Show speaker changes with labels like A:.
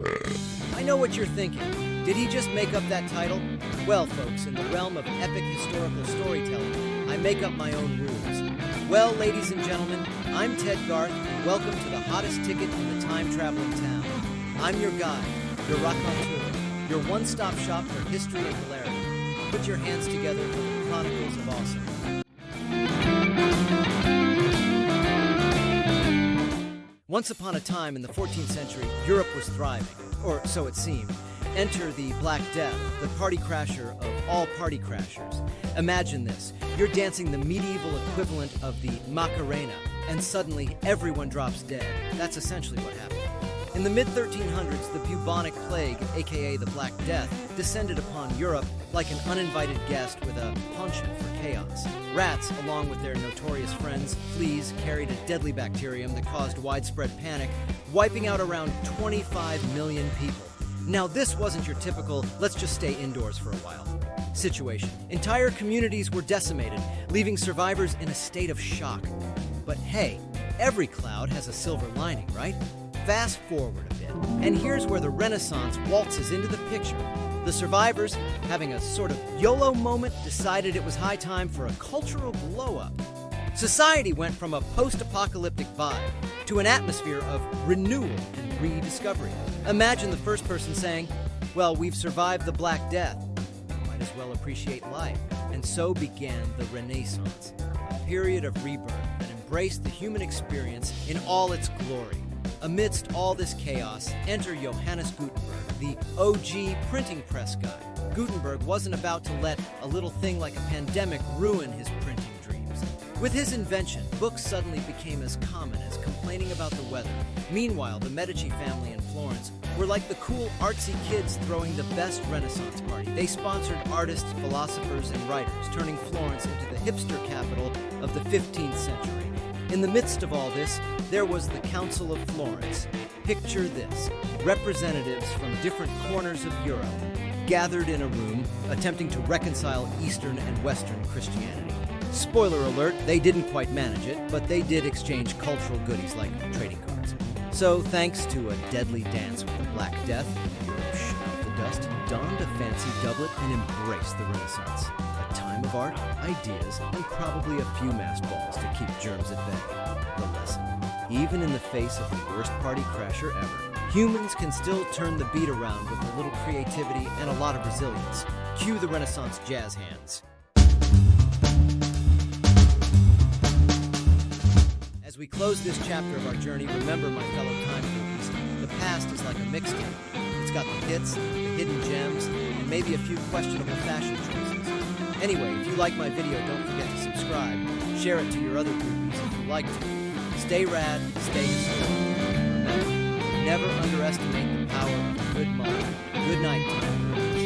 A: I know what you're thinking. Did he just make up that title? Well, folks, in the realm of epic historical storytelling, I make up my own rules. Well, ladies and gentlemen, I'm Ted Garth, and welcome to the hottest ticket in the time-traveling town. I'm your guide, your RockThroughTime, your one-stop shop for history and hilarity. Put your hands together for the Chronicles of Awesome. Once upon a time in the 14th century, Europe was thriving, or so it seemed. Enter the Black Death, the party crasher of all party crashers. Imagine this. You're dancing the medieval equivalent of the Macarena, and suddenly everyone drops dead. That's essentially what happened. In the mid-1300s, the bubonic plague, aka the Black Death, descended upon Europe like an uninvited guest with a penchant for chaos. Rats, along with their notorious friends, fleas, carried a deadly bacterium that caused widespread panic, wiping out around 25 million people. Now, this wasn't your typical, let's just stay indoors for a while situation. Entire communities were decimated, leaving survivors in a state of shock. But hey, every cloud has a silver lining, right? Fast forward a bit, and here's where the Renaissance waltzes into the picture. The survivors, having a sort of YOLO moment, decided it was high time for a cultural glow-up. Society went from a post-apocalyptic vibe to an atmosphere of renewal and rediscovery. Imagine the first person saying, well, we've survived the Black Death. Might as well appreciate life. And so began the Renaissance, a period of rebirth that embraced the human experience in all its glory. Amidst all this chaos, enter Johannes Gutenberg, the OG printing press guy. Gutenberg wasn't about to let a little thing like a pandemic ruin his printing dreams. With his invention, books suddenly became as common as complaining about the weather. Meanwhile, the Medici family in Florence were like the cool, artsy kids throwing the best Renaissance party. They sponsored artists, philosophers, and writers, turning Florence into the hipster capital of the 15th century. In the midst of all this, there was the Council of Florence. Picture this: representatives from different corners of Europe gathered in a room, attempting to reconcile Eastern and Western Christianity. Spoiler alert, they didn't quite manage it, but they did exchange cultural goodies like trading cards. So, thanks to a deadly dance with the Black Death, Europe shook off the dust, donned a fancy doublet, and embraced the Renaissance. A time of art, ideas, and probably a few masked balls to keep germs at bay. The lesson: even in the face of the worst party crasher ever, humans can still turn the beat around with a little creativity and a lot of resilience. Cue the Renaissance jazz hands. As we close this chapter of our journey, remember, my fellow time groupies, the past is like a mixtape. It's got the hits, the hidden gems, and maybe a few questionable fashion choices. Anyway, if you like my video, don't forget to subscribe. Share it to your other groupies if you like to. Stay rad, stay historical. Remember, never underestimate the power of a good motto. Good night, time groupies.